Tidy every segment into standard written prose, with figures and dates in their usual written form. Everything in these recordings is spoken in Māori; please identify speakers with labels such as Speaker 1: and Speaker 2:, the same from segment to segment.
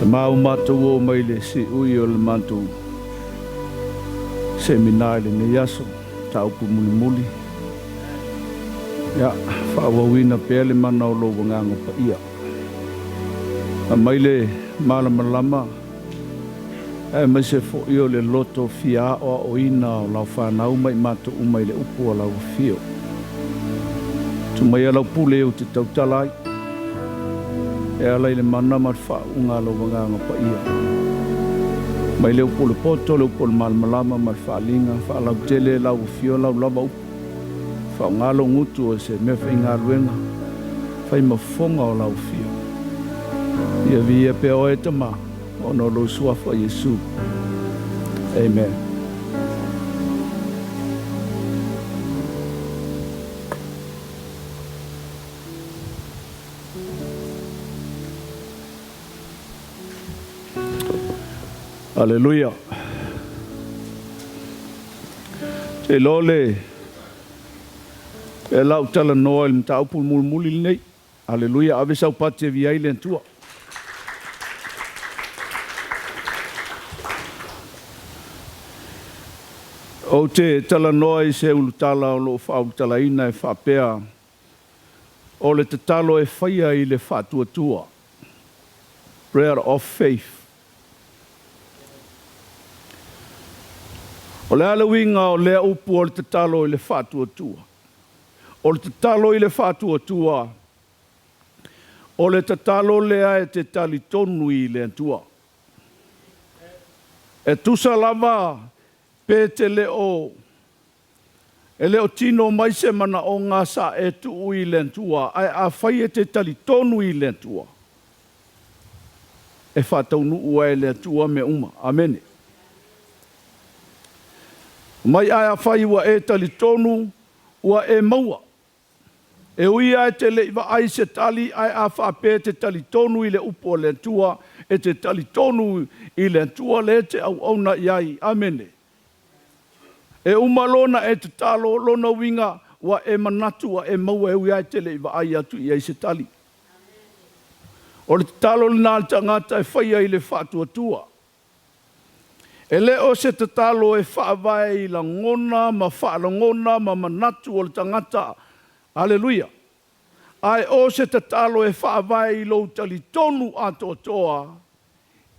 Speaker 1: Mau mātou o mai le si ui o le mātou seminari ne yaso taupu muli muli. Ia, whaawawina pēr le mana o lo wangango pa ia. A mai le malama lama, mai se fo i o le loto fia o ina o lau whanau mai mātou umai le upu o lau fio. Tu mai alau pule o te tautalai. E alai le mana mat whaunga lo wanganga pa ia. Mai leo pole poto, leo pole malmalama, mat whaalinga, whaalau tele, lau fio, lau lava upu. Whaunga lo ngutu o se me whainga ruenga, whai mafonga o lau fio. Ia via pe o e tama, o no lo suafa Yesu. Amen. Aleluia. Te lole e lau tala noa il mta upu muli nei. Aleluia. Ave sau pate via ile tua. O te tala noa i se ulutala o lo wha ulutala ina e whapea. O le te talo e whaia i le whatua tua. Prayer of faith. O le alawinga o lea upu o le te talo i le whatua tua. O le te talo i le whatua tua. O le te talo lea e te tali tonu i le tua. E tusa lava pe te leo. E leo tino mai se mana o ngā sa e tu i le tua. Ai a whai e te tali tonu i le tua. E whatau nuu e le tua me uma. Amene. Mai ai a whai ua e tali tonu, ua e maua. E ui ai te leiva ai se tali, ai a whape te tali tonu i le upo le tua, e te tali tonu i le tua le te au auna iai. Amene. E umalona e te talo, lona winga, ua e manatu, ua e maua e ui ai te leiva ai atu i ai se tali. O le talo le nā tangata e whaia i le whatua tua. E leo se te talo e whaavai la ngona, ma whaalangona, ma manatu o le tangata. Aleluia. Ai o se te talo e whaavai i lo tali tonu ato toa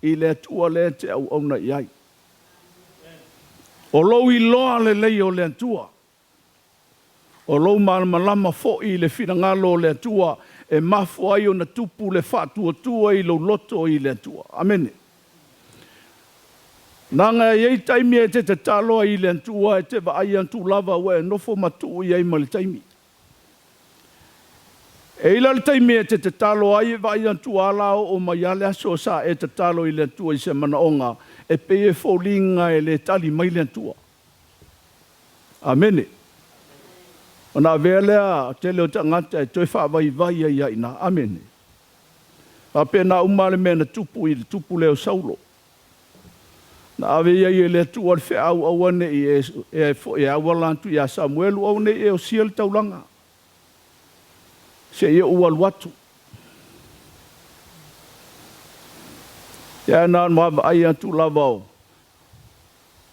Speaker 1: i le tua le te au auna iai. O lo i loa le lei o le tua. O lo malama fo i le whirangalo le tua e mafu ai o na tupu le whaatua tua i lo loto i le tua. Amene. Nanga iei taimi e te taloa i le antua e te vaai antu lava ua e nofo matu iei ma le taimi. E ila le taimi e te taloa i vaai antu alao o mai ale aso sa e te talo i le antua i se manaonga e pe e fōlinga e le tali mai le antua. Amene. Ona velea te leo tangata e toi whaavai vai ia ina. Amene. Ape na umale mena tupu i le tupu leo saulo. Na ave ia i le tua fe au awane i e awalantu ia Samuelu au ne e o siel taulanga. Se ia ua luatu. Ia nā mawa ai atu lavao.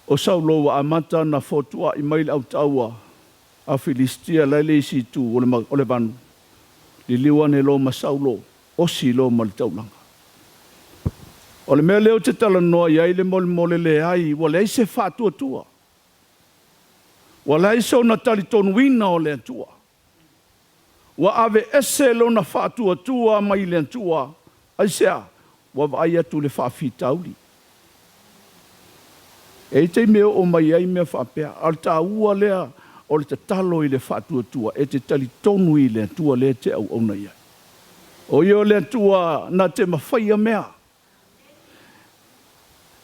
Speaker 1: O saulo wa amata na fotua i mail au taua. A Filistia lele isi tu o le vanu. Li liwane lo ma saulo. O si lo ma le taulanga. O le mea leo te tala noa iai le mole le ai, wa le se whātua tua. Wa le se o na tali tonu wina o le tua. Wa ave ese lo na whātua tua mai le tua, ai sea, wa vai atu le whawhitauri. E te mea o mai ai mea whapea, al tā ua lea o le te talo i le whātua tua, e te tali tonu i le tua le te au ona iai. O io le tua na te mawhaia mea.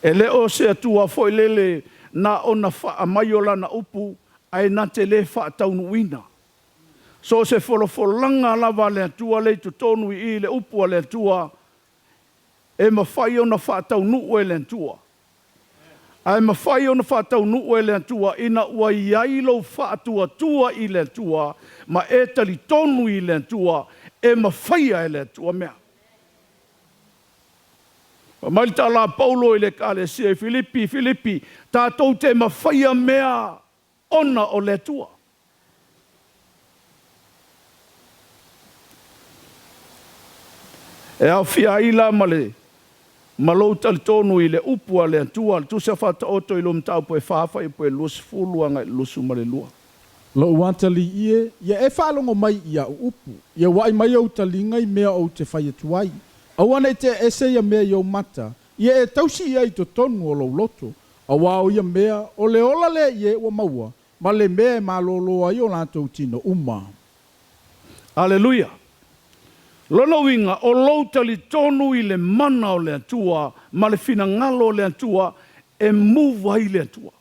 Speaker 1: E leo se atua foi lele na ona wha maiola na upu ai na te le wha taunu wina. So se fololanga lava le atua le tu tonu i le upu le atua e mawhai ona wha taunu e le atua. Ai mawhai ona wha taunu e le atua ina ua iailo wha atua tua i le atua ma e tali tonu i le atua e mawhai e le atua mea. Mai tala Paulo ile kale se Filipi, tātou te mawhaia mea ona o le tua. E au fia ila male, malou tali tonu i le upua le atua, tu se whata oto i lom tau poe whawha i poe lusu fuluanga i lusu male lua.
Speaker 2: Lo uantali ie, ia e whaalongo mai ia upu, ia wai mai au talinga i mea o te whai atuai. Awana te ese ia mea iau mata, ia e tausi ia i to tonu o lau loto, a wao ia mea o le ola le ie ua maua, ma le mea e maloloa i o lantou tino uma.
Speaker 1: Aleluia. Lona winga o loutali tonu i le mana o le atua, ma le fina ngalo o le atua, e muwa i le atua.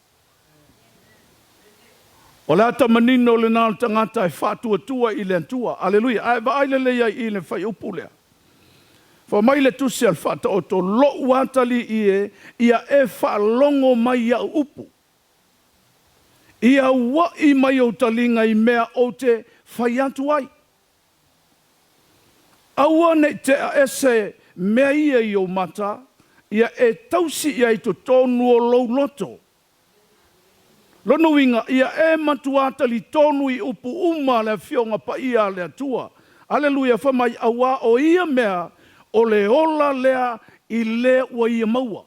Speaker 1: O le ata manino o le nāl tangata e whātua tua i le atua. Aleluia. Aile leia i le whai upulea. Fa mai le tusi al whata o to lo uatali ia e whalongo mai a upu. Ia wa i mai o talinga i mea o te whai atu ai. Aua ne te ese mea ia i o mata, ia e tausi ia i to tonu o lou loto. Lono winga, ia e matuatali tonu i upu uma le fionga pa ia le atua. Aleluia, fa mai awa o ia mea, o le ola lea i le ua ia maua.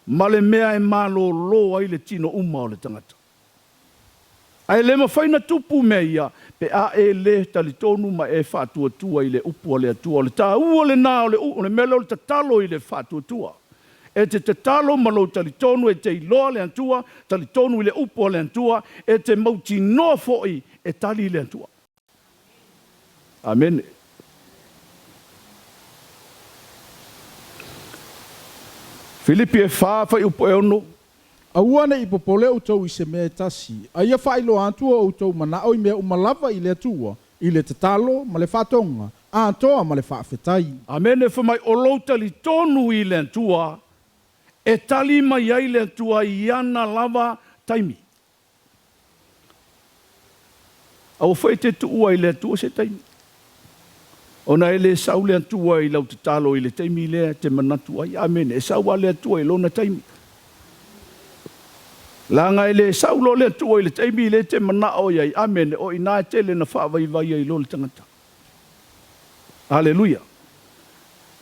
Speaker 1: Ma le mea e malo loa i le tino uma o le tangata. Ai le mawhaina tupu mea ia, pe a e le tali tonu ma e whātua tua i le upu o le atua. O le tā ua le nā o le mele o le tatalo i le whātua tua. E te tatalo malo tali tonu e te iloa le atua, tali tonu i le upu o le atua, e te mauti noa foi e tali i le atua. Amen. Filipiafiafi Ulia.
Speaker 2: Auana i popole o tau i se mea tasi. Aia whailo antua o tau manao i mea umalava i le atua, i le tatalo, ma le whatonga, a antoa ma le whaafetai.
Speaker 1: Amen. E whamai o loutali tonu i le atua, e tali mai ai le atua i ana lava taimi. Au whai te tuua i le atua se taimi. Ona e le sau le atua i lau te talo i le taimi lea te manatu ai. Amen. E sau a le atua i lona taimi. Langa ele saulo le tua ile taimi le te mana o ia. Amen. O ina te le na whaavai vai ai lo le tangata. Aleluia.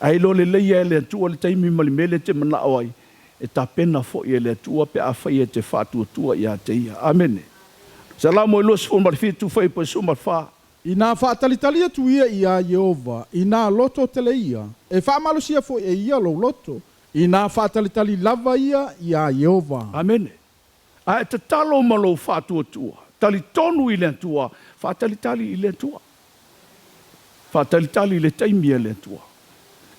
Speaker 1: Ai lo le leia le tua le taimi mali mele te mana o ai. E ta pena fo ia le tua pe a whai e te whātua tua ia te ia. Amen. Salamo e los fon marfitu whai po sumar wha.
Speaker 2: Ina whaatalitali atu ia ia Jehova. Ina loto tele ia. E whaamalosia fo e ia lo loto. Ina whaatalitali lava ia ia Jehova.
Speaker 1: Amen. A te talo malo whātua tua. Tali tonu i le tua. Whātalitali i le tua. Whātalitali i le taimia le tua.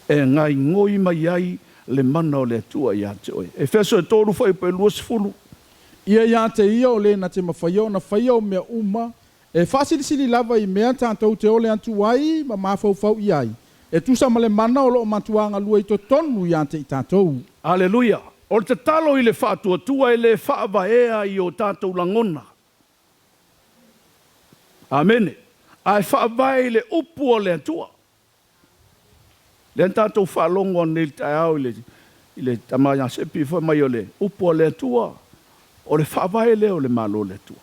Speaker 1: E ngai ngoi mai ai le mana o le tua i ate oi. E wheso e tōru whai pe luas fulu.
Speaker 2: Ia ia te ia o le na te mawhaio na whaio mea uma. E whasilisili lava i mea tātou te ole antu ai ma mawhau i ai. E tusa ma le mana o loo matuanga lua i to tonu i ate i tātou.
Speaker 1: Aleluia. O te talo i le whātua tua e le whaava ea i o tātou langona. Amen. Ai whaava i le upu o le atua. Le tātou whaalongo ni le tāau i le tamaya sepi wha mai o le upu o le atua. O le whaava e le o le malo le atua.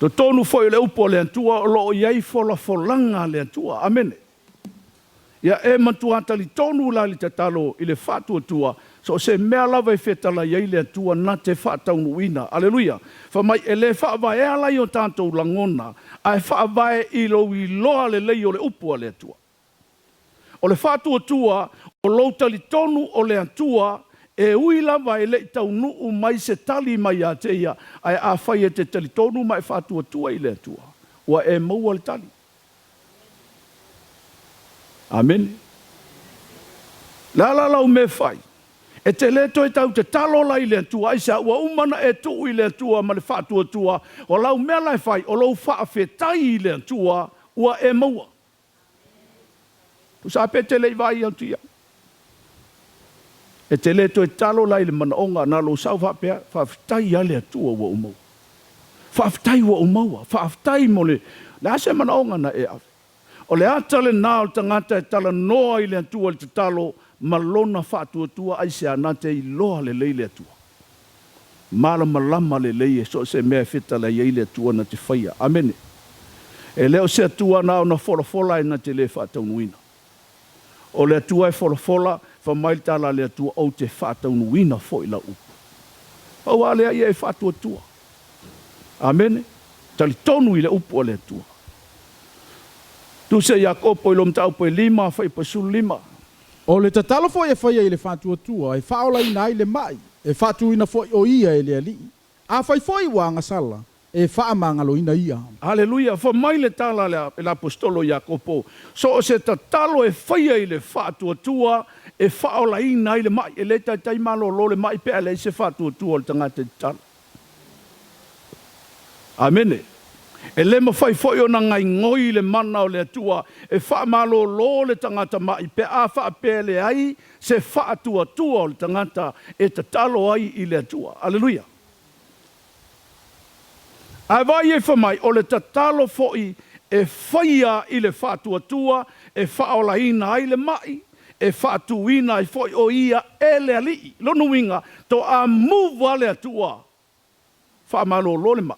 Speaker 1: To tonu foi le upu o le atua o loo iai fola folanga le atua. Amen. Ia e matuatali tonu la li te talo i le whātua tua. So se mea lava e whetala iai le atua na te whātaunuina. Aleluia. Wha mai e le whaavae alai o tātou langona. Ai whaavae i loa le lei o le upua le atua. O le whātua tua, o loutali tonu o le atua, e ui lava e le tau nuu mai se tali mai a te ia. Ai a whai e te tali tonu mai whātua tua i le atua. Ua e maua le tali. Amen. La lau me whai. E te leto e tau te talo lai le tua, ai sa ua umana e tuu i le tua ma le whātua tua, o lau mea lai whai, o lau whaafetai i le tua, ua e maua. Tu sa pe te lei vai au tia. E te leto e talo lai le manaonga, na lo sau whaapea, whaafetai a le tua ua umau. Whaafetai ua umaua, whaafetai mo le, la se manaonga na e au. O le ata le nā o tangata e tala noa i le atua le te talo, malona whātua ai se anate i loa le leile atua. Malama le leie, so se mea whita le iei le atua na te whaia. Amene. E leo se atua nā o na fola e na te le whātaunuina. O le atua e fola, whamail tala le atua o te whātaunuina fo i la upu. Pau a lea ia e whātua. Amene. Tali tonu i le upu o le atua. Tu se Iakopo i lom tau po 5, whai po sulu 5.
Speaker 2: O le tatalo fo e whaia i le whātua, e whaola ina i le mai, e whātuina fo o ia e le ali. A whai fo i wanga sala, e whaamangalo ina ia.
Speaker 1: Haleluia, fa mai le tala le apostolo Iakopo. So o se tatalo e whaia i le whātua, e whaola ina i le mai, e le tai malo lo le mai pea le se whātua o le tangata i tala. Amene. E le mawhai foi o na ngai ngoi le mana o le atua, e whaamalo lo le tangata mai, pe a whaapele ai, se whaatua o le tangata, e tatalo ai i le atua. Aleluia. Ai vai e whamai, o le tatalo foi, e whaia i le whaatua, e whaolaina ai le mai, e whaatuina i foi o ia e le ali. Lono winga, to a muwa le atua, whaamalo lo le mai.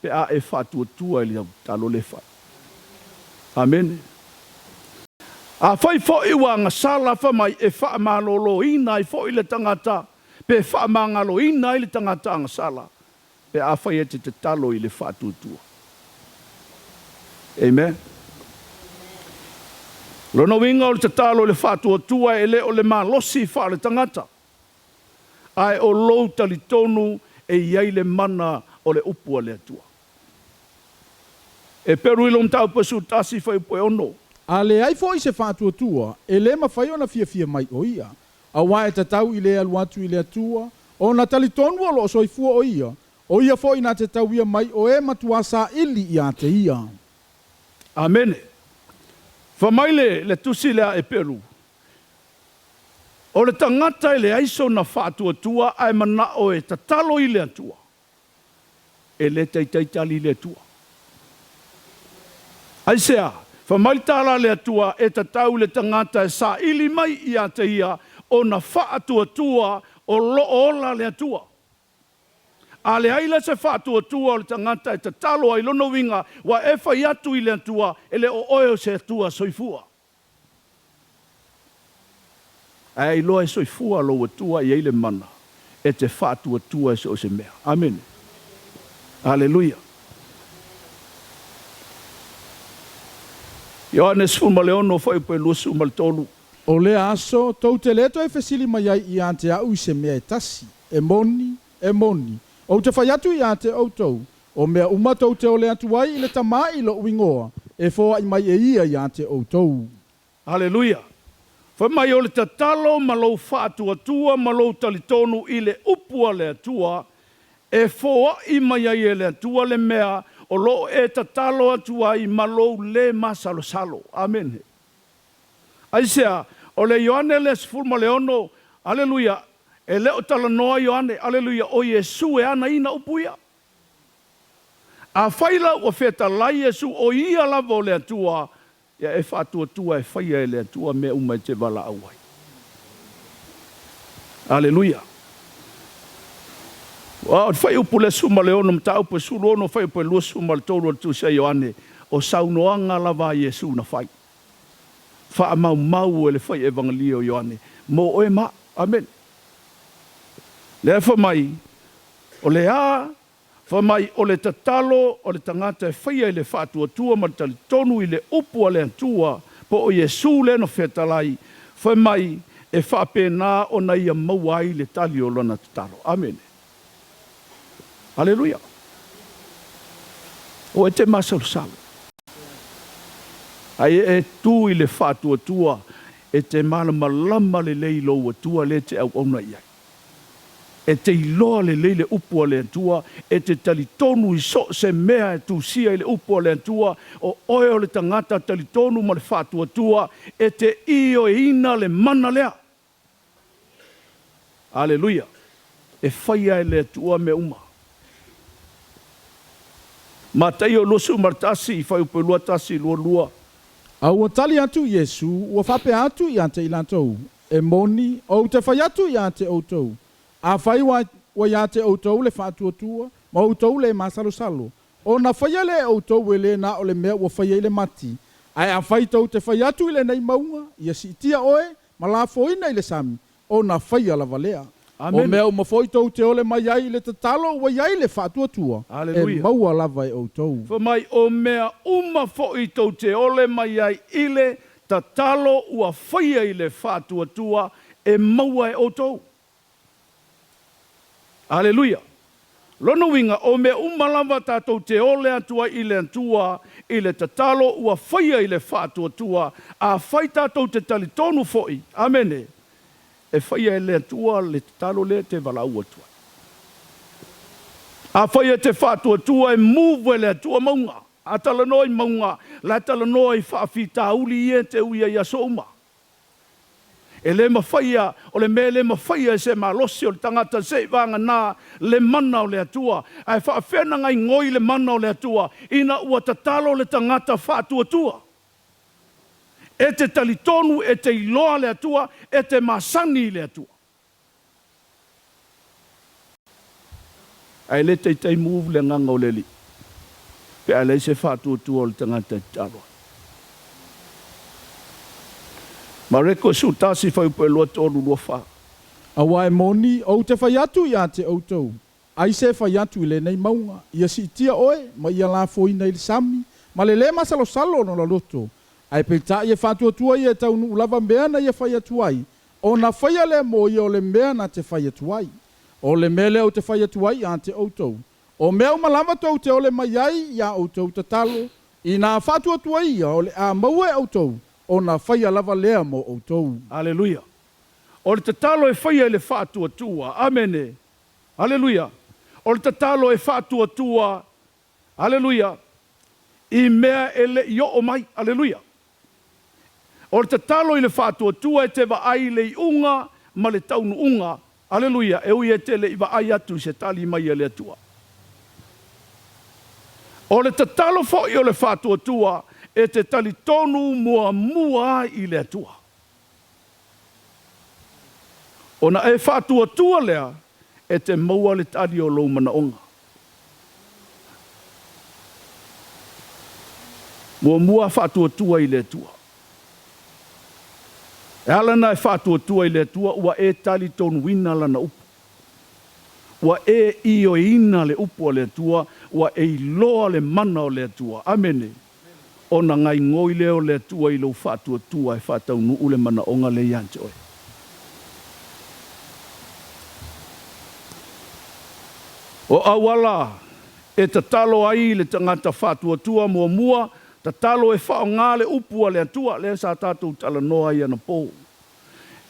Speaker 1: Pe a e whātua i le talo le whai. Amen. A whai fōi wanga sala whamai e whaamalolo ina i fōi le tangata. Pe whaamangalo ina i le tangata anga sala. Pe a whai e te talo i le whātua. Amen. Lono winga o le talo le whātua e le o le malosi wha le tangata. Ai o lou tali tonu e iei le mana o le upua le atua. E peru ilom tau pasu tasi whai poe ono.
Speaker 2: A le ai fo i se whātua, e le mawhai o na fia mai o ia. A wai e tatau i le aluatu i le atua, o na tali tonu o lo soifua o ia fo i na te tau ia mai o e matua sa ili i a te ia.
Speaker 1: Amene. Whamaile le tusi lea e peru. O le tangata i le aiso na whātua ai mana o e tatalo i le atua. E le teitaitali le atua. Aisea, whamaitala le atua e tatau le tangata e sa ili mai i a te ia o na whaatua o lo ola le atua. A le aila se whaatua o le tangata e tatalo ai lono winga wa e whai atu i le atua e le o oeo se atua soifua. E loa e soifua lo atua i eile mana e te whaatua e se o se mea. Amen. Hallelujah. Ioanes Fumaleono foi pe lusu maltolu.
Speaker 2: O le aso, tau te leto e fesili mai ai i ante au i se mea e tasi, e moni. O te whai atu i ante au tau, o mea umatou te o le atu ai i le tamai lo uingoa, e fōa i mai e ia i ante au tau.
Speaker 1: Hallelujah. Foi mai o le tatalo malou whaatua malou talitonu i le upua le atua, e fōa i mai ai e le atua le mea, o lo e tatalo atu ai malou le masalo. Amen. Aisea, o le Ioane le sfulma leono, aleluia, e leo tala noa Ioane, aleluia, o Yesu e ana ina upuia. A whaila o feta lai Yesu o ia lava o le atua, ia e whaatua e whaia e le atua me umai te wala auai. Aleluia. Wa fai upu le suma leono mta upu sulu ono fai upu lua suma le tolu tu se Ioane o saunoanga lava Yesu na fai. Fa mau ele fai evangelio Ioane. Mo oe ma, amen. Le fa mai, o le a, fa mai o le tatalo, o le tangata e fai ele whaatua ma tali tonu i le upu le atua po o Yesu le no fetalai. Fa mai e whaapena o na ia mauai le tali o lona tatalo. Amen. Aleluia. O e te masalusalo. Ai e tu i le whaatua, e te malama le leilo atua le te au ona iai. E te iloa le leile upua le atua, e te talitonu i so se mea e tu sia i le upua le atua, o oe o le tangata talitonu ma le whaatua, e te io e ina le mana lea. Aleluia. E whaia e le atua me uma. Ma tai o losu martasi i whai upelua tasi lua.
Speaker 2: Au tali atu Yesu, ua whape atu i ante ilantou. E moni, o te whai atu i ante outou. A whai wa i ante outou le whātuatua, ma outou le masalo-salo. O na whai le outou e le na o le mea ua whai le mati. Ai a whai tau te whai atu i le nei maunga, ia si tia oe, ma la foina i le sami. O na whai ala valea. O mea uma foi tau te ole mai ai le tatalo wa ai le whātuatua. E maua lava e outou.
Speaker 1: Mai o mea uma foi tau te ole mai ai ile tatalo ua whaia i le whātuatua e maua e outou. Aleluia. Lono winga o mea uma lava tātou te ole atua i le antua i le tatalo ua whaia i le whātuatua a whai tātou te talitonu foi. Amene. E whaia e le atua le talo le te walau atua. A whaia te whātua tua e move le atua maunga. A tala noi maunga, la tala noi whaafita uli e te uia ia souma. E le mawhaia, o le me le mawhaia se malosi o le tangata se vanga nā le mana o le atua. Ai whaafena ngai ngoi le mana o le atua, ina ua tatalo le tangata whātua tua. E te talitonu, e te iloa le atua, e te masani le atua. Ai le tei move le nganga o le li. Pe ai le se whātua tua o le tangata i taloa. Ma reko su tasi whaupo e loa tōru lua wha.
Speaker 2: Awa e moni, o te whai atu i a te outou. Ai se whai atu i le nei maunga. Ia si tia oe, ma ia la foina i le sami. Ma le masalo salo no la loto. Ai peita ia whātuatua ia tau nu lava meana ia whai atuai. O na whai le mo ia o le meana te whai atuai. O le mele o te whai atuai a te outou. O mea umalama tau te ole mai ai ia outou tatalo. I nā whātuatua ia o le a maua e outou. O na whai lava lea mo outou.
Speaker 1: Aleluia. O le tatalo e whai le whātuatua. Amene. Aleluia. O le tatalo e whātuatua. Aleluia. I mea ele i o mai. Aleluia. O le tatalo i le whātuatua e te waai le i unga, ma le taunu unga. Aleluia, e ui e te le i waai atu se tali mai e le atua. O le tatalo fo i o le whātuatua e te tali tonu mua i le atua. O na e whātuatua lea e te maua le tali o lo mana onga. Mua whātuatua i le atua. E alana e whātuatua i le atua, ua e tali tonu wina lana upu. Ua e io ina le upu o le atua, ua e iloa le mana o le atua. Amene. O na ngai ngoi leo le atua i lo whātuatua e whātau nuu le mana onga le iante oe. O awala e tatalo ai le tangata whātuatua mua, tatalo e whao ngā le upua le atua, le sa tātou tala noa i ana pō.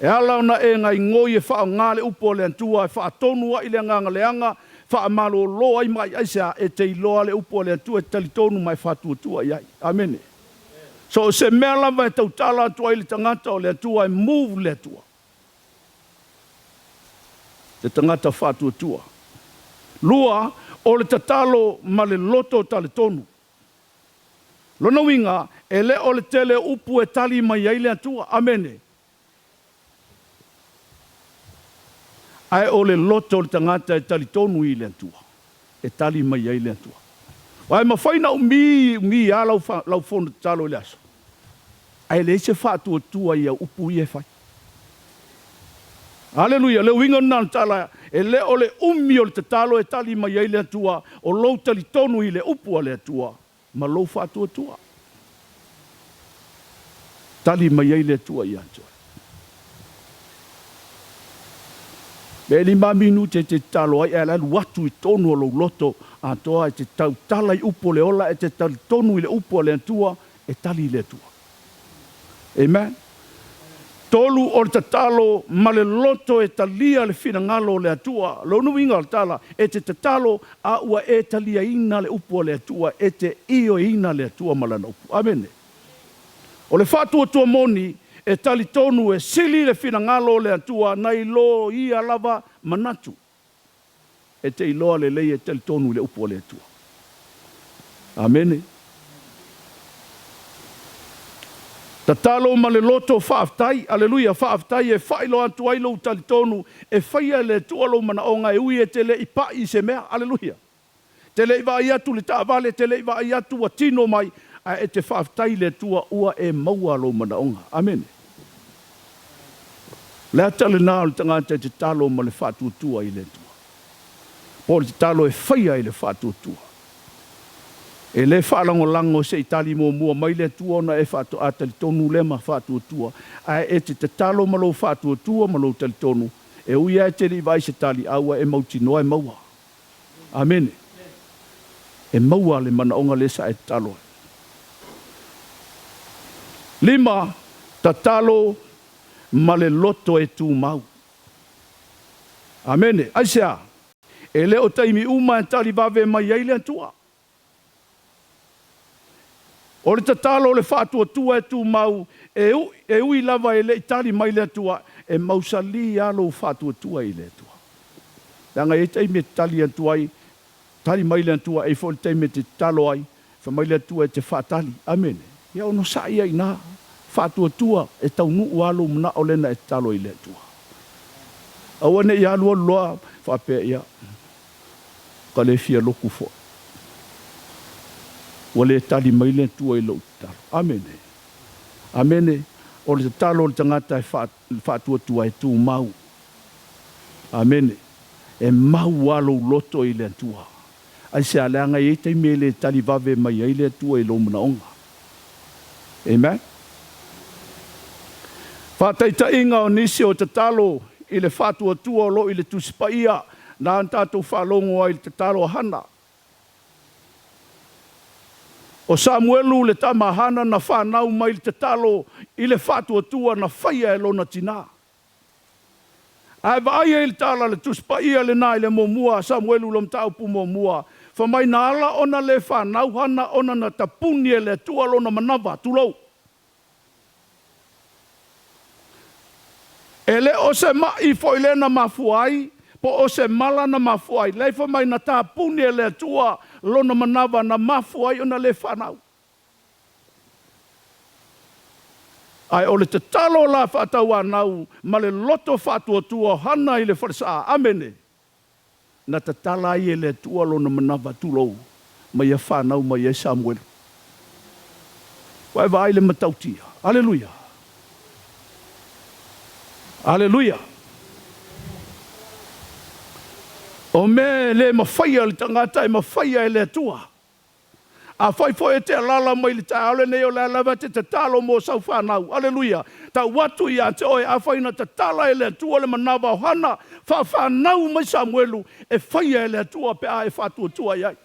Speaker 1: E ala na e ngai ngoi e whao ngā le upua le atua, e wha tonua i le nganga leanga, wha malo loa i mai aisa e te iloa le upua le atua, e talitonu mai whātuatua i ai. Amene. So se mea lava e tau tala atua i le tangata o le atua, e move le atua. Le tangata whātuatua. Lua, o le tatalo ma le loto talitonu. Lona winga, e le o le tele upu e tali mai ai le atua. Amene. Ai o le loto o le tangata e tali tonu i le atua. E tali mai ai le atua. Wai mawhaina umi a lau fono talo le aso. Ai le se whātua tua i a upu i e whai. Aleluia, le winga nan tala, e le o le umi o le tatalo e tali mai ai le atua, o lou tali tonu i le upu a le atua. Ma lou whātuatua. Tali mai ai le atua i antua. Me li maminu te talo ai, e la watu i tonu o lou loto, a toa e te tau tala i upo le ola, e te tali tonu i le upo le atua, e tali le atua. Amen. Tolu o le tatalo, ma le loto e talia le fina ngalo le atua, lo nuinga le tala, e te tatalo a ua e talia ina le upo le atua, e te io ina le atua malana upu. Amene. O le whātua tua moni, e tali tonu e sili le fina ngalo le atua, na ilo i alava manatu. E te iloa le lei e tali tonu le upo le atua. Amene. Ta talo ma le loto whaaftai, aleluia, whaaftai e whailo atu ai lo tali tonu, e whaia le tualo mana o ngai ui e te le ipa i se mea, aleluia. Te le iwa i atu le taavale, te le iwa i atu wa tino mai, a e te whaaftai le tua ua e maua lo mana onga. Amen. Le atale nā le tangata te talo ma le whaatuatua i le tua. Po le talo e whaia i le whaatuatua. E le whaalango lango se itali mo mua mai le tua ona e whaatu atali tonu lema whaatuatua. A e te talo ma lo whaatuatua ma lo tali tonu. E uia e te li vai se tali aua e mauti noa e maua. Amen. E maua le mana onga le sa e talo. 5, ta talo ma le loto e tu mau. Amen. Aisea, e le o taimi uma e tali vave mai eile tua. O le tatalo le whaatuatua e tu mau, e ui lava e le itali mai le tua, e mausali alo whaatuatua i le tua. Danga e taimi tali atuai, tali mai le tua, e fo taimi te talo ai, fa mai le tua e te whaatali. Amen. Ia ono sa ia ina, whaatuatua e tau nuu alo mna o lena e talo i le tua. Awane ia lua loa, whapea ia, ka le fia loku fo. Wale tali mai le tua i lo talo. Amen. Amen. O le talo le tangata e whaatuatua e tu mau. Amen. E mau alo loto i le tua. Ai se aleanga i te me le tali vave mai i le tua i lo muna onga. Amen. Whataita inga o nisi o te talo i le whaatuatua lo i le tusipaia na antatou whalongo ai le talo hana. O Samuelu le tamahana na whanau mai te talo i le whaatuatua na whaia e lona tina. Ai vai e le tala le tuspaia le nai le momua, Samuelu lom taupu momua. Whamai na ala ona le whanau hana ona na tapuni e le tua lona manawa tulou. E le o se mai fo ile na mafuai, po o se mala na mafuai. Le whamai na tapuni e le tua lona manawa na mafuai ona le whanau. Ai o le te talo la whaatau anau, ma le loto whaatuatua hana i le wharisa. Amene. Na te tala i e le tua lona manawa tulou, ma ia whanau ma ia Samuel. Wai vai le matautia. Aleluia. Aleluia. O me le mawhaia le tangata e mawhaia e le tua. A whai e te alala mai le taole nei o le alawa te talo mo sau whanau. Aleluia. Ta watu ia te oe a whai na te tala e le tua le manawa o hana. Whanau mai Samuelu e whaia e le tua pe a e whatua tua iai.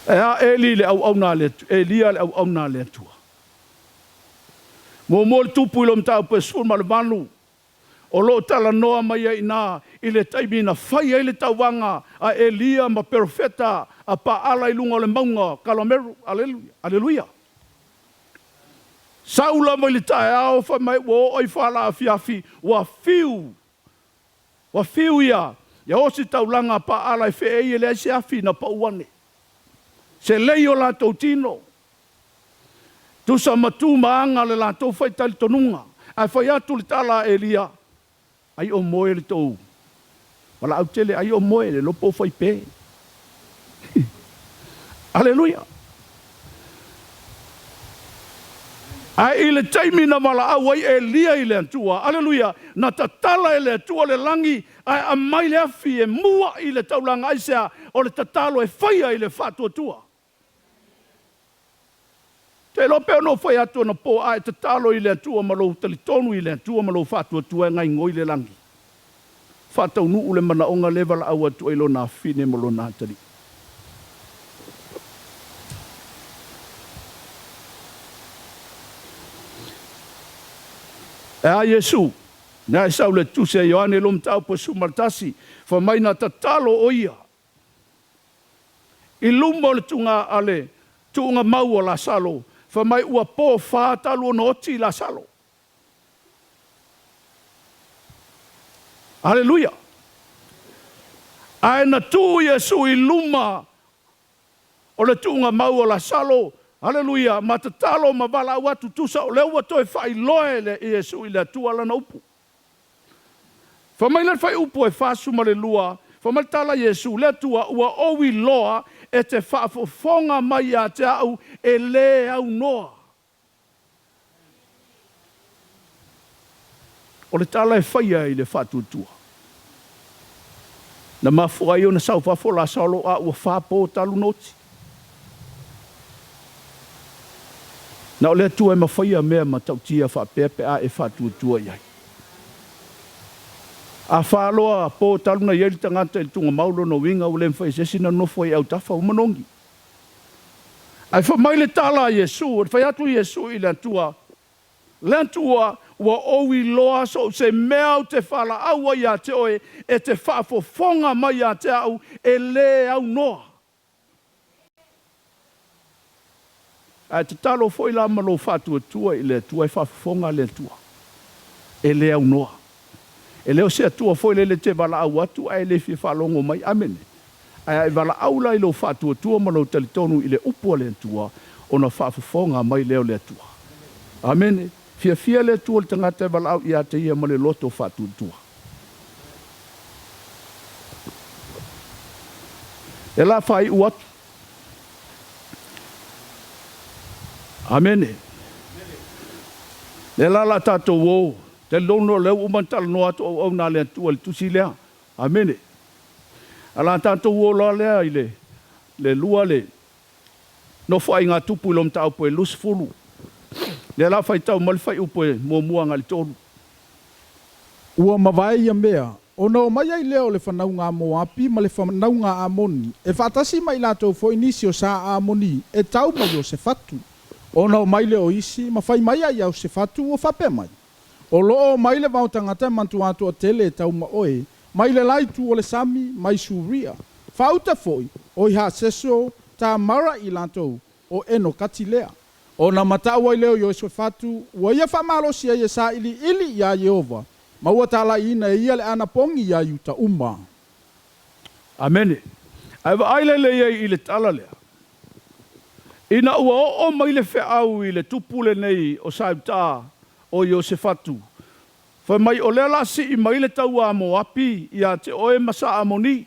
Speaker 1: E a Eli le au na le tua. Elia le au na le tua. Mo le tupu ilom tau pe sul ma le manu. O lo tala noa mai ai nā, i le taimi na whai ai le tauanga a Elia ma profeta a paala i lunga o le maunga kalameru. Aleluia. Aleluia. Saula mai le tae ao wha mai wo oi whala a fiafi wa fiu. Wa fiu ia. Ia osi taulanga paala i whee e le se afi na pauane. Se leio la tau tino. Tusa matu maanga le la tau whai tali tonunga. Ai whai atu le tala Elia. Ai o moe le tau. Wala au tele, ai o moe le lopo whai pē. Aleluia. Ai i le taimi na wala au ai Elia i le antua. Aleluia. Na tatala i le atua le langi. Ai a mai le afi e mua i le taulanga aisea. O le tatalo e whaia i le whatua tua. Te lope ono whai atu na po ai te talo i le atua malo tali tonu i le atua malo whatua tua ngai ngoi le langi. Whatau nuu le mana onga levala au atu ilo na fine malo na tari. E a Yesu, na e sau le tuse e Ioane lom tau po sumartasi, wha mai na ta talo o ia. I lumba le tunga ale, tunga mau o la salo, wha mai ua pō whātalo no oti la salo. Aleluia. Ai na tu Yesu I luma o le tuunga mau o la salo. Haleluia, matatalo ma wala watu tusa o leo watu e whai loe le Yesu I le atua lana upu. Whamaila whai upu e whasu ma le lua, whamaitala Yesu le atua ua owi loa e te whaafofonga mai a te au e le au noa. O le tala e whaia I le whatutua. Na mafua I o na sau whafola salo a ua whapo talu noti. Na o le atua e mawhaia mea matautia whapepe a e whatutua iai. A whaloa po taluna iai tangata I tunga maulo no winga o le mwhaisesina nofo I au tafa umanongi. Ai whamaile tala Yesu, o whai atu Yesu I le atua. Le atua ua owi loa so se mea o te whala aua ia te oe e te whaafofonga mai a te au e le au noa. Ai te talo foi la malo whatua tua I le atua e whaafofonga le atua. E le au noa. E leo se atua foi le te wala au atu ai le fi whalongo mai amene. Ai wala au lai lo whatua tua malo talitonu I le upua le atua o na whaafofonga mai leo le atua. Amene. Fia le tua le tangata wala au ia te ia ma le loto whatua tua. E la whai uatu. Amene. Le la la tato wo. Te lono leo umantala no atu au na le tua le tusi lea. Amene. Ala tato wo la lea I le lua le. No whai ngā tupu ilom tau po e lusfulu. Le la fai tau mal fai upo e mua ngali tonu.
Speaker 2: Ua mawai ia mea, o na o mai ai leo le whanau ngā moapi ma le whanau ngā amoni. E whatasi mai lātou fo inisi o sa amoni, e tau mai o se fatu. O na o mai leo isi, ma fai mai ai au se fatu o whape mai. O loo mai le vau tangata mantu atu o tele e tau ma oe, mai le laitu o le sami, mai suria. Whauta foi, o iha seso, ta mara I lātou, o eno kati lea. O na mataua I leo yo se fatu, ua ia whamalosi ia sa ili ia Yehova. Ma ua tala ina e ia le ana pongi ia yuta umma.
Speaker 1: Amene. Ai wa aile le ia I le tala lea. Ina ua o mai le wheau I le tupule nei o saibta o Iosefatu. Whai mai o le lasi I mai le tau a moapi ia te oe masa amoni.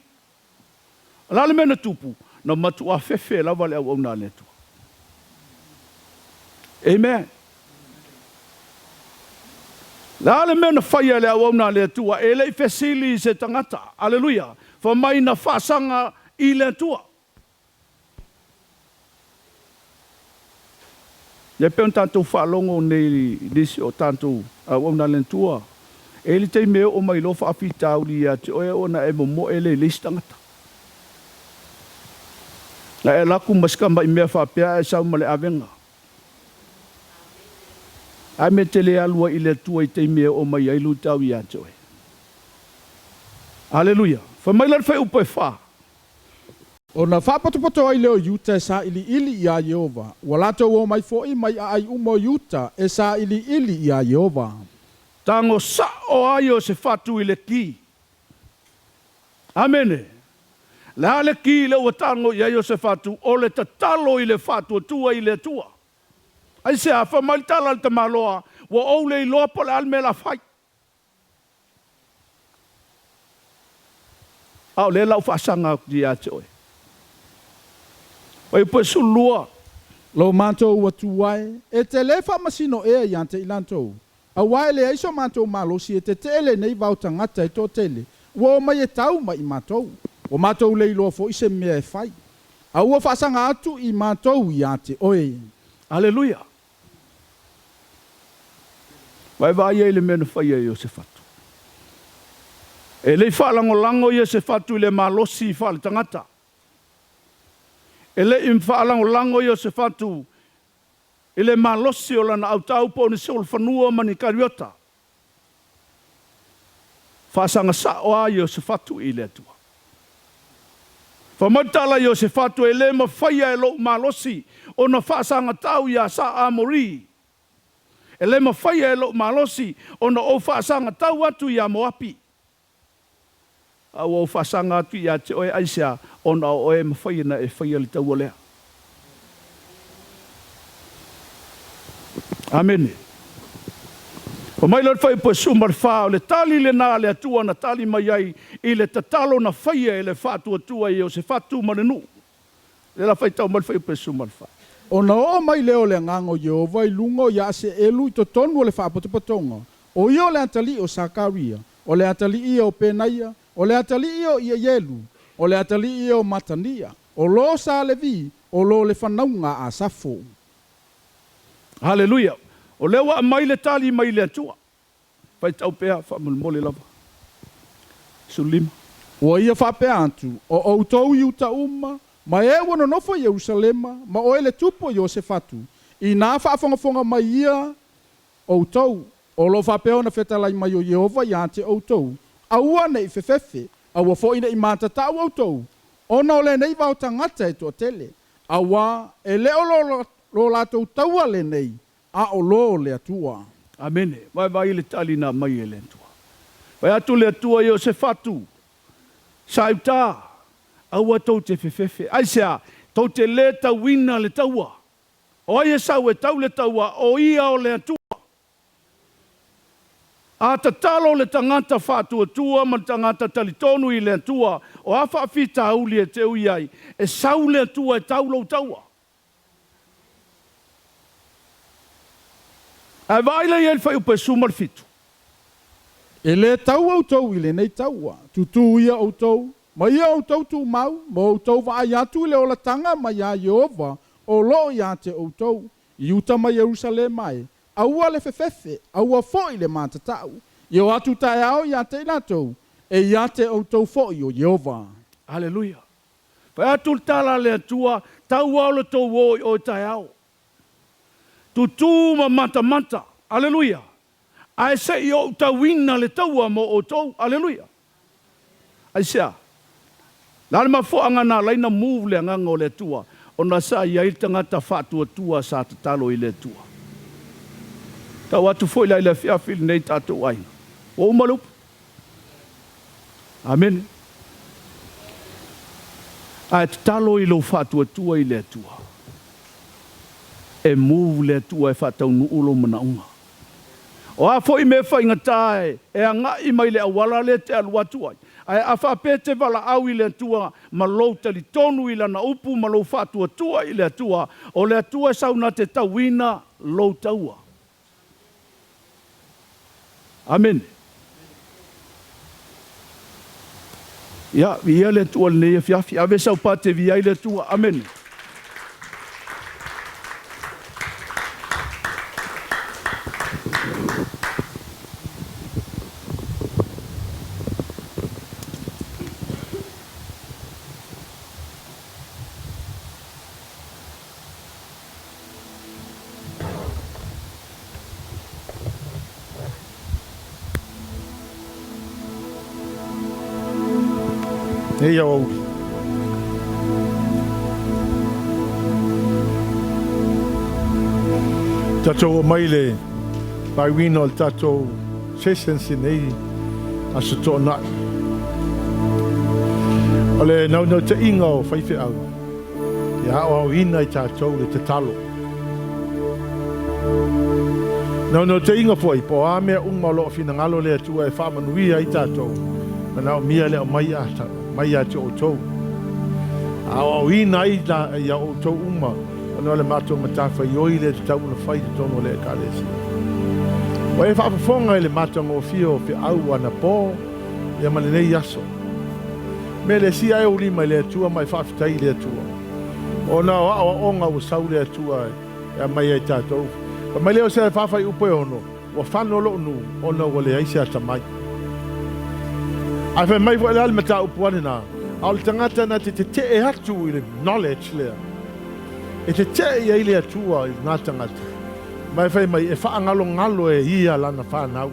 Speaker 1: Lale mena tupu, na matu a fefe lawa le au na le tu. Amen. Lale mena whaia le au na le tua, e lei fesili se tangata. Aleluia. Wha mai na whaasanga I le tua. Le peon tantou whaalongo nei nisi o tantou au na le tua. E li te meo o mai lo whaafita uli a te oe o na e mo e le lisi tangata. Na e laku maskamba I mea whaapea e sau male avenga. Ai me te le alua I le tua I te mea o mai ai lu tau I ate oe. Aleluia. Whamailar whai upo e wha.
Speaker 2: O na whapato ai leo yuta e sa ili ia Yehova. Walato o mai fo I mai ai umo yuta e sa ili ia Yehova.
Speaker 1: Tango sa o ai o se fatu I le ki. Amene. Le hale ki le ua tango I ai o se fatu o le tatalo I le fatu tua I le tua. Ai se a whamaitala le tamaloa, wa ou le iloa po le alme la whai. Au le lau whaasanga di ate oe. Wai po sulua.
Speaker 2: Lo mātou ua tuai, e te le whamasino ea I ante I lantou. A wae le aiso mātou malosi e te tele nei vau tangata e tō tele. Ua o mai e tau mai I mātou. O mātou le iloa fo I se mea e whai. A ua whaasanga atu I mātou I ate oe.
Speaker 1: Aleluia. Vai vai ele mena fai e o se fatu. E le whaalango I se fatu I le malosi I whaale tangata. E le whaalango I se fatu I le malosi o lana au tau po ni seol whanua mani kariota. Whaasanga sa o a I se fatu I le atua. Whamatala I se fatu e le mawhaia e lo malosi o na whaasanga tau ia sa amori. E le mawhaia e lo malosi o na o whaasanga tau atu ia moapi. au au whasanga atu ia te oe aisea ona o e mawhaina e whaia li tau olea. Amen. O mai lor whai po sumar wha o le tali le nā le atua na tali mai ai i le tatalo na whaia e le whātua tua i o se whātu marenu. Le la whai tau mai whai po sumar wha.
Speaker 2: O na o mai leo le ngango Yehova i lungo ia se elu i to tonu o le whaapotopatonga. O i o le atali o Sakaria, o le atali i o Penaia, o le atali i o Ielu, o le atali i o Matania, o lo sa Levi, o lo le whanaunga a Safo.
Speaker 1: Hallelujah. O lewa mai le tali mai le atua. Whai tau pēa whamulmole lava. Sulima.
Speaker 2: O ia whapea atu, o outou i uta uma, ma e wana nofo Yerusalema, ma o ele tupo Iosefatu, i nā whaafongafonga mai ia outou, o lo whapea na whetalai mai o Yehova i ante outou, a ua nei whewhewhe, a ua fo ina i mātatau outou, ona o le nei vau tangata e toa tele, a ua e leo lo lātou taua le nei, a o lo le atua.
Speaker 1: Amene. Vai le tali nā mai e le atua. Vai atu le atua Iosefatu. Sauta. Aua tau te whewhewhe. Aisea, tau te le tauina le taua. O aia sau e tau le taua, o ia o le atua. A tatalo le tangata whātua tua, ma tangata talitonu i le atua, o a whaafita auli e te ui ai, e sau le atua e taulau taua. A vaila i el whai upe sumar fitu.
Speaker 2: E le tau outou i le nei taua, tutu ia outou, ma ia outou tu mau, ma outou wa ai atu le ola tanga ma ia Yehova, o lo ia te outou, i uta ma Jerusalem mai, a ua le whewhewhe, a ua fo i le mātatau, i o atu tae ao ia te inatou, e ia te outou fo i o Yehova.
Speaker 1: Hallelujah. Whai atu tala le atua, tau au le tau o tae ao. Tutu ma mata. Hallelujah. Ai se i o tawina le taua mo o tau. Hallelujah. Ai sea. Lale ma fo angana laina move le anganga le tua. Ona sa ia i tangata whātua tua sa te talo i le tua. Tau atu fo i lai le whiawhili nei tātou aina. O umalup. Amen. Ai te talo i lo whātua tua i le tua. E move le tua e whātau nu ulo mana unga. O a fo i me whainga tae, e a ngā i mai le awala le te alua tuai. Ai a whapete wala au i le tua, ma lou tali tonu i lana upu, ma lou whātua tua i le tua, o le tua sauna te tauina lou taua. Amen. Ia, ia le tua le nei fiafi, ave sau pate via i le tua. Amen.
Speaker 3: Hei au. Tatou o maile, pai wino al tatou sessions nei a se tō nai. O le nau te inga o whaiwhi au. Ia au ina i tatou le te talo. Nau te inga fwai, po a mea unga lo fina ngalo le atua e whamanuia i tatou. Mana o mia le o mai a te o tau. Au ina i a o tau uma. Ano le mato matafa i oi le tau na whai te tono le kalesi. O e whaafafonga i le mato ngō fio fi au ana pō, ia male nei aso. Me le si ai o lima i le atua mai whaafitai le atua. O na o onga o sau le atua e mai ai tātou. Pa mai leo se whaafai upo e ono, o whano lo nu, ono o le aise ata mai. Ai whai mai fo e le mata upuane nā. Au le tangata na te e atu i le knowledge lea. E te i ai le atua i ngā tangata. Mai whai mai e ngalo e ia lana whanau.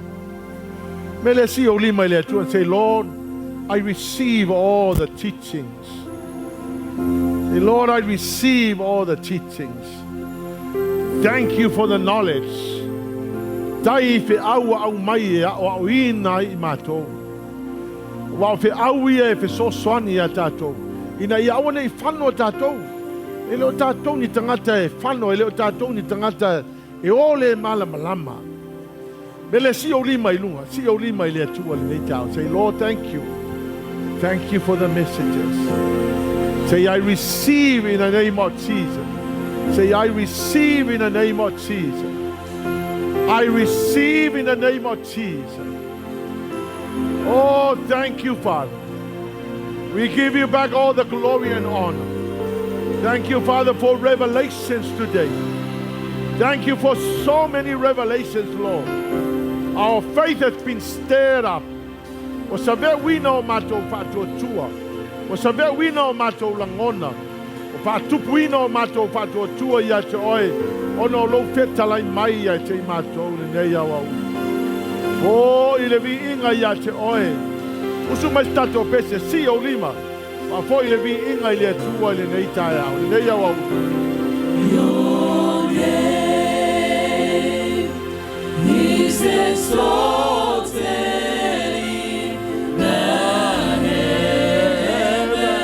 Speaker 3: Me le si o lima i le atua and say, Lord, I receive all the teachings. Say, Lord, I receive all the teachings. Thank you for the knowledge. Tai fe au mai e au ina i mātou. Wa fe au ia e fe so soani a tātou. Ina ia awane I whanau tātou. E leo tātou ni tangata e whanau, e leo tātou ni tangata e ole malama. Mele si o lima I lunga, si o lima I le atua le nei tau. Say, Lord, thank you. Thank you for the messages. Say, I receive in the name of Jesus. Say, I receive in the name of Jesus. I receive in the name of Jesus. Oh, thank you, Father. We give you back all the glory and honor. Thank you, Father, for revelations today. Thank you for so many revelations, Lord. Our faith has been stirred up. O sabe wina o matou whātuatua. O sabe wina o matou langona. O whātupu wina o matou whātuatua ia te oe. Ono lo whetalai mai ia te matou le nei au. O I le vi inga ia te oe. Usu mai stato pese si o lima. Ma fo I le vi inga I le atua le nei tae au. Le nei au.
Speaker 4: Your name is exalted in the heavens,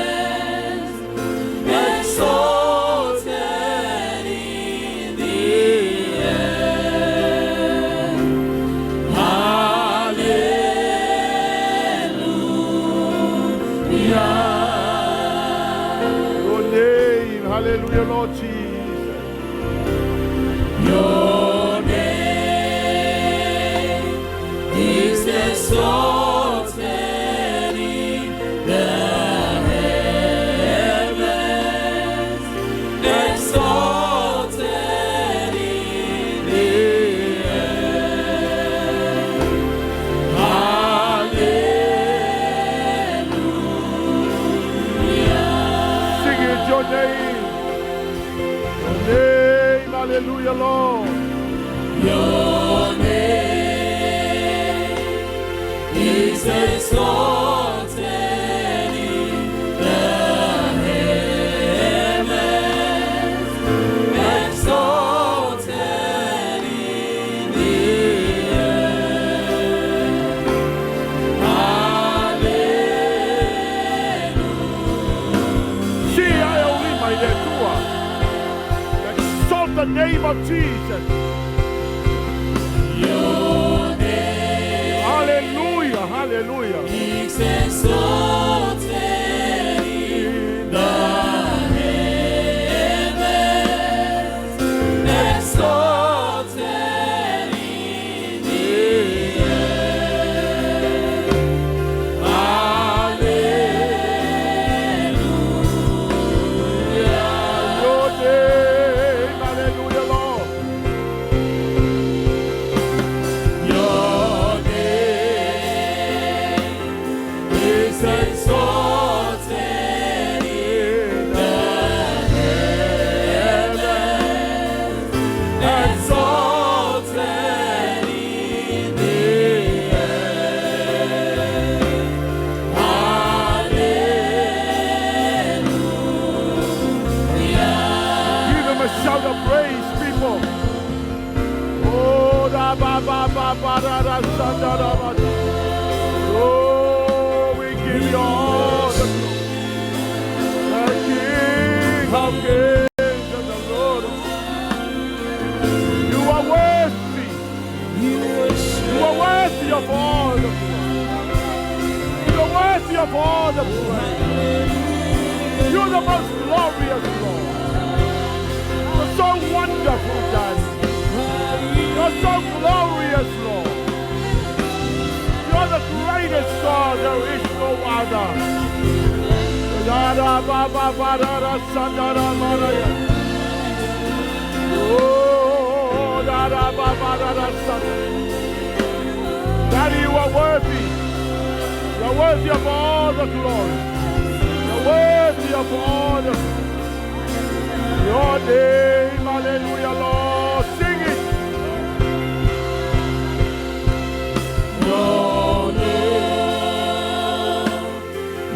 Speaker 4: exalted in the earth. Hallelujah.
Speaker 3: Your name, hallelujah, Lord Jesus.
Speaker 4: Your name is exalted in the heavens, exalted in the earth. Hallelujah.
Speaker 3: Sing it, your name. Your name, hallelujah, Lord.
Speaker 4: Your name is exalted in the heavens, exalted in the earth. Hallelujah.
Speaker 3: See, I only my Yeshua. Exalt the name of Jesus.
Speaker 4: Your name
Speaker 3: Hallelujah, hallelujah.
Speaker 4: is exalted in the heavens, exalted in the earth. Hallelujah.
Speaker 3: Your name, hallelujah, Lord.
Speaker 4: Your name is exalted in the heavens, exalted in the earth. Hallelujah.
Speaker 3: Give him a shout of praise, people. Oh, da ba ba ba ba da da sa da da ba. Oh, we give you all the glory. The King of Kings and the Lord of Lords. You are worthy. You are worthy of all the glory. You are worthy of all the praise. You are the most glorious Lord. You're so wonderful, Daddy. You're so glorious, Lord. You're the greatest God. There is no other. Da-da, ba, ba, ba, da, da, sa, da, da, ba, da, ya. Oh, da-da, ba, ba, da, da, sa, da. Daddy, you are worthy. You're worthy of all the glory. You're worthy of all the glory. Your name, hallelujah, Lord. Sing it.
Speaker 4: Your name,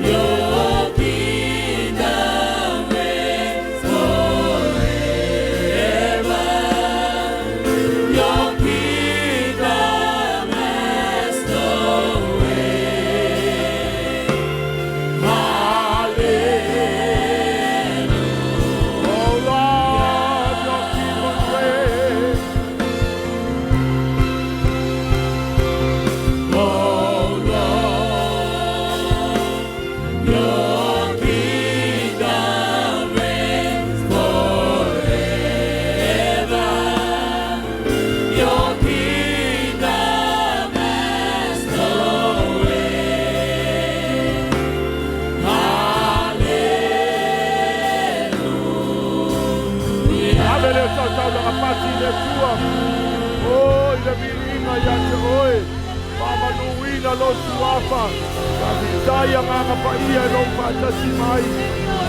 Speaker 4: your kingdom reigns forever. Your kingdom has no end.
Speaker 3: le tau la pati le tua. Oh, le viringa ya te oe. Mama nuina lo suafa. Daya nganga pa ia lo patasi mai.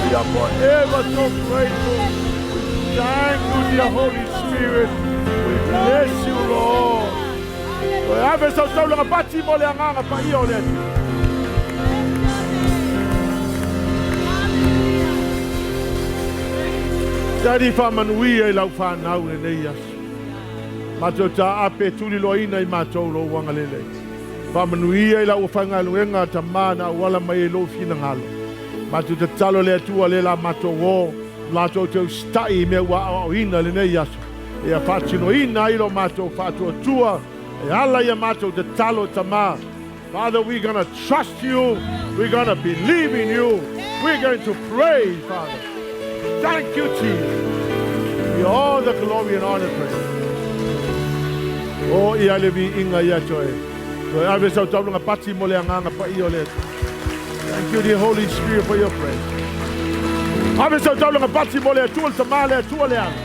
Speaker 3: We are forever so grateful. Thank you, dear Holy Spirit. We bless you, Lord. Ave sa tau la pati mo le nganga pa ia o le. Daddy whamanuia I lau whanau e nei asu. Mato ta ape tuli loina I matou lo wangalele. Whamanuia I lau whangaluenga ta mana wala mai e lo fina ngalo. Mato ta talo le atua le la mato wo. Mato te stai me wa oina le nei asu. E a whatino ina I lo mato whato atua. E ala ia mato te talo ta ma. Father, we're going to trust you. We're going to believe in you. We're going to pray, Father. Thank you, Jesus. Be all the glory and honor praise. Oh, ia levi inga ia choe. So ave sa tau nga pati mo le nganga pa io le. Thank you, the Holy Spirit, for your praise. Ave sa tau nga pati mo le tuol ta male tuol le anga.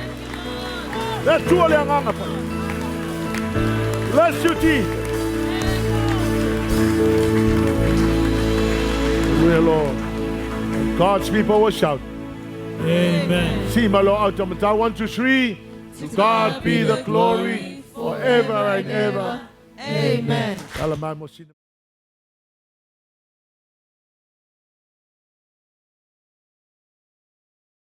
Speaker 3: Le tuol le nganga pa. Bless you, Jesus. Dear Lord, God's people will shout.
Speaker 4: Amen.
Speaker 3: See my Lord out of 1, 2, 3. To God be the glory forever and ever.
Speaker 4: Amen.